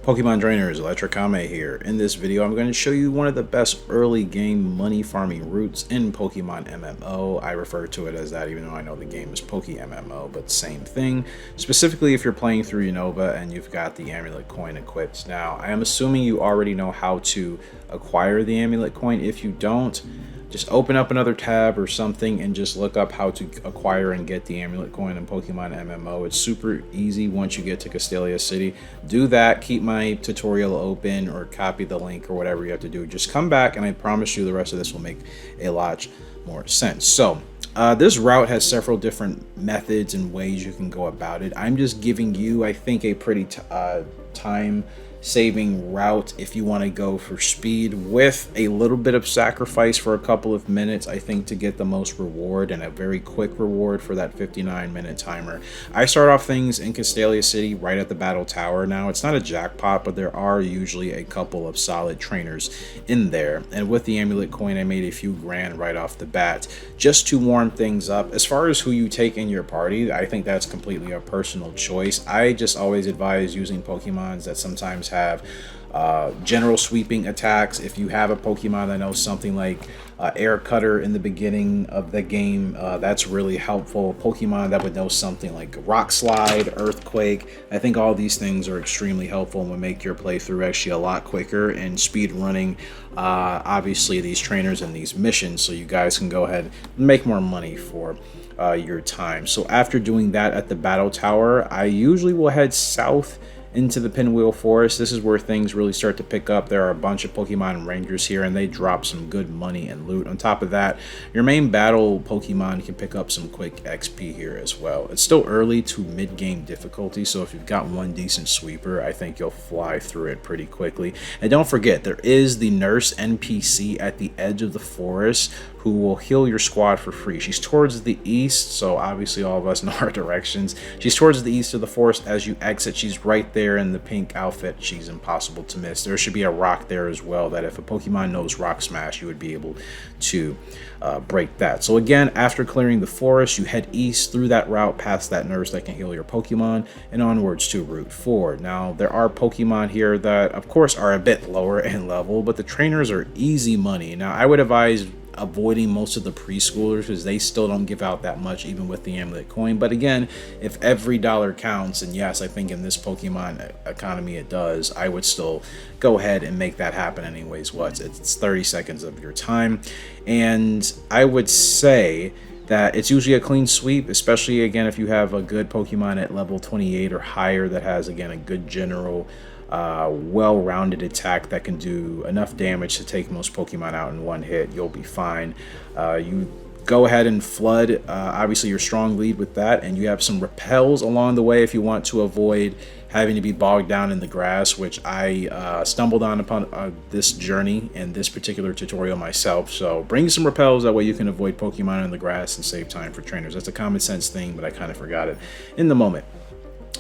Pokemon trainers, Electricame here. In this video, I'm going to show you one of the best early game money farming routes in Pokemon MMO. I refer to it as that even though I know the game is PokeMMO, but same thing. Specifically if you're playing through Unova and you've got the Amulet coin equipped. Now, I am assuming you already know how to acquire the Amulet coin. If you don't, just open up another tab or something and just look up how to acquire and get the Amulet coin in Pokemon MMO. It's super easy once you get to Castelia City. Do that, keep my tutorial open or copy the link or whatever you have to do. Just come back and I promise you the rest of this will make a lot more sense. So this route has several different methods and ways you can go about it. I'm just giving you, I think, a pretty time saving route if you want to go for speed with a little bit of sacrifice for a couple of minutes, I think, to get the most reward and a very quick reward for that 59-minute timer. I start off things in Castelia City right at the battle tower. Now it's not a jackpot, but there are usually a couple of solid trainers in there, and with the Amulet coin I made a few grand right off the bat just to warm things up. As far as who you take in your party, I think that's completely a personal choice. I just always advise using Pokemons that sometimes have general sweeping attacks. If you have a Pokemon that knows something like Air Cutter in the beginning of the game, that's really helpful. Pokemon that would know something like Rock Slide, Earthquake, I think all these things are extremely helpful and will make your playthrough actually a lot quicker, and speed running obviously these trainers and these missions so you guys can go ahead and make more money for your time. So after doing that at the battle tower, I usually will head south into the Pinwheel Forest. This is where things really start to pick up. There are a bunch of Pokemon Rangers here and they drop some good money and loot. On top of that, your main battle Pokemon can pick up some quick XP here as well. It's still early to mid-game difficulty, so if you've got one decent sweeper, I think you'll fly through it pretty quickly. And don't forget, there is the nurse NPC at the edge of the forest who will heal your squad for free. She's towards the east, so obviously all of us know our directions. She's towards the east of the forest as you exit. She's right there in the pink outfit. She's impossible to miss. There should be a rock there as well that if a Pokemon knows Rock Smash, you would be able to break that. So again, after clearing the forest, you head east through that route past that nurse that can heal your Pokemon and onwards to Route 4. Now, there are Pokemon here that, of course, are a bit lower in level, but the trainers are easy money. Now, I would advise avoiding most of the preschoolers because they still don't give out that much even with the Amulet coin. But again, if every dollar counts, and yes, I think in this Pokemon economy it does, I would still go ahead and make that happen anyways. It's 30 seconds of your time, and I would say that it's usually a clean sweep, especially again if you have a good Pokemon at level 28 or higher that has again a good general well-rounded attack that can do enough damage to take most Pokemon out in one hit. You'll be fine. You go ahead and flood obviously your strong lead with that, and you have some repels along the way if you want to avoid having to be bogged down in the grass, which I stumbled on upon this journey in this particular tutorial myself. So bring some repels, that way you can avoid Pokemon in the grass and save time for trainers. That's a common sense thing, but I kind of forgot it in the moment.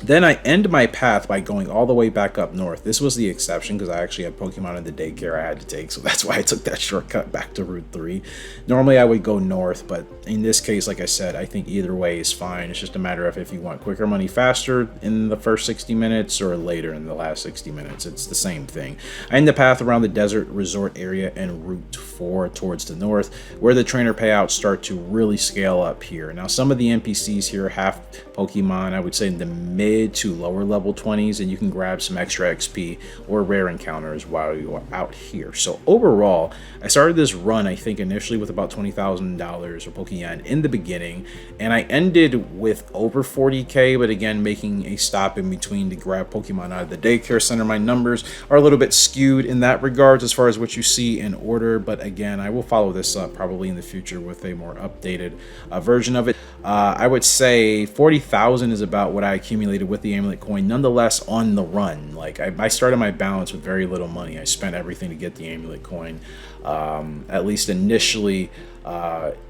Then I end my path by going all the way back up north. This was the exception because I actually had Pokemon in the daycare I had to take, so that's why I took that shortcut back to Route 3. Normally I would go north, but in this case, like I said, I think either way is fine. It's just a matter of if you want quicker money faster in the first 60 minutes or later in the last 60 minutes. It's the same thing. I end the path around the desert resort area and Route 4 towards the north, where the trainer payouts start to really scale up here. Now, some of the NPCs here have Pokemon, I would say in the mid to lower level 20s, and you can grab some extra XP or rare encounters while you are out here. So overall, I started this run, I think, initially with about $20,000 or Pokeyen in the beginning, and I ended with over 40k, but again, making a stop in between to grab Pokemon out of the daycare center. My numbers are a little bit skewed in that regards as far as what you see in order, but again, I will follow this up probably in the future with a more updated version of it. I would say 40,000 is about what I accumulated with the Amulet coin, nonetheless on the run. Like I started my balance with very little money. I spent everything to get the Amulet coin, at least initially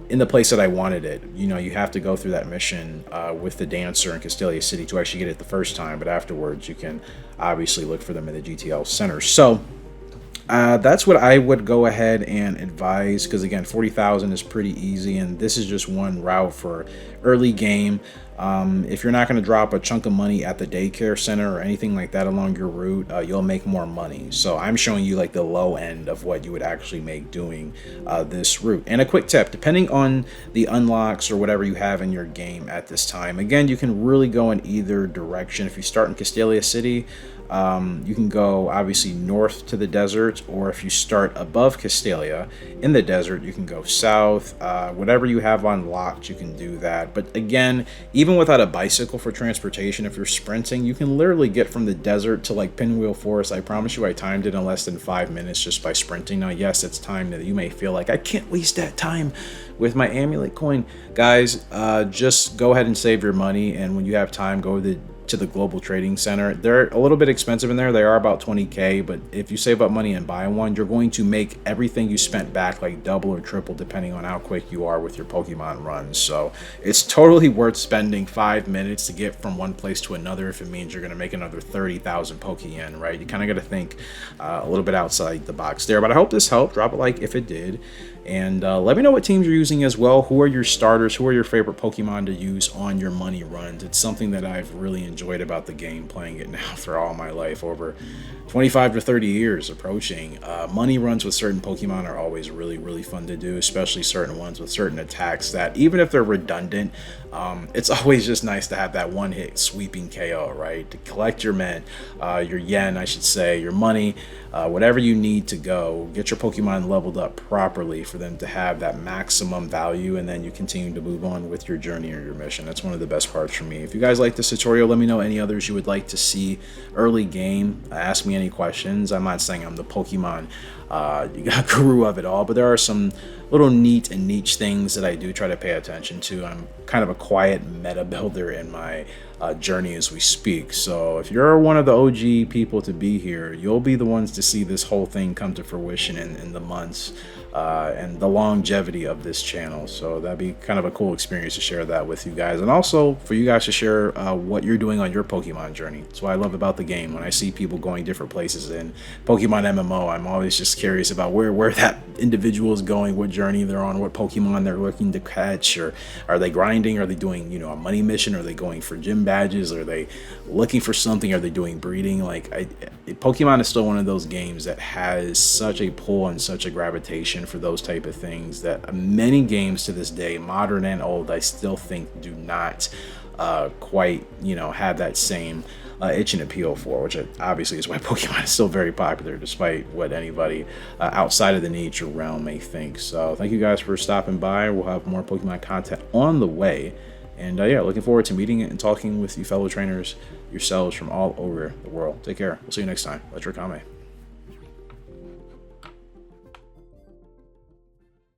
in the place that I wanted it. You know, you have to go through that mission with the dancer in Castelia City to actually get it the first time, but afterwards you can obviously look for them in the GTL center. So That's what I would go ahead and advise, because again, 40,000 is pretty easy, and this is just one route for early game. If you're not going to drop a chunk of money at the daycare center or anything like that along your route, you'll make more money. So I'm showing you like the low end of what you would actually make doing this route. And a quick tip, depending on the unlocks or whatever you have in your game at this time, again, you can really go in either direction. If you start in Castelia City, you can go obviously north to the desert, or if you start above Castelia in the desert, you can go south. Whatever you have unlocked, you can do that. But again, even without a bicycle for transportation, if you're sprinting, you can literally get from the desert to like Pinwheel Forest. I promise you, I timed it in less than 5 minutes just by sprinting. Now, yes, it's time that you may feel like I can't waste that time with my Amulet coin. Guys, just go ahead and save your money, and when you have time, go to the Global Trading Center. They're a little bit expensive in there. They are about 20k, but if you save up money and buy one, you're going to make everything you spent back like double or triple depending on how quick you are with your Pokemon runs. So it's totally worth spending 5 minutes to get from one place to another if it means you're going to make another 30,000 Pokeyen, right? You kind of got to think a little bit outside the box there, but I hope this helped. Drop a like if it did. And let me know what teams you're using as well. Who are your starters? Who are your favorite Pokemon to use on your money runs? It's something that I've really enjoyed about the game, playing it now for all my life, over 25 to 30 years approaching. Money runs with certain Pokemon are always really, really fun to do, especially certain ones with certain attacks that, even if they're redundant, it's always just nice to have that one-hit sweeping KO, right? To collect your your yen, I should say, your money, whatever you need to go, get your Pokemon leveled up properly for them to have that maximum value, and then you continue to move on with your journey or your mission. That's one of the best parts for me. If you guys like this tutorial, let me know any others you would like to see early game. Ask me any questions. I'm not saying I'm the Pokemon guru of it all, but there are some little neat and niche things that I do try to pay attention to. I'm kind of a quiet meta builder in my journey as we speak. So if you're one of the OG people to be here, you'll be the ones to see this whole thing come to fruition in the months and the longevity of this channel. So that'd be kind of a cool experience to share that with you guys, and also for you guys to share what you're doing on your Pokemon journey. That's what I love about the game. When I see people going different places in Pokemon MMO, I'm always just curious about where that individual is going, what journey they're on, what Pokemon they're looking to catch, or are they grinding? Are they doing, a money mission? Are they going for gym badges? Are they looking for something? Are they doing breeding? Like, Pokemon is still one of those games that has such a pull and such a gravitation for those type of things that many games to this day, modern and old, I still think do not quite, have that same itch and appeal for, which obviously is why Pokemon is still very popular, despite what anybody outside of the nature realm may think. So thank you guys for stopping by. We'll have more Pokemon content on the way. And yeah, looking forward to meeting and talking with you fellow trainers yourselves from all over the world. Take care. We'll see you next time. Let's Kame.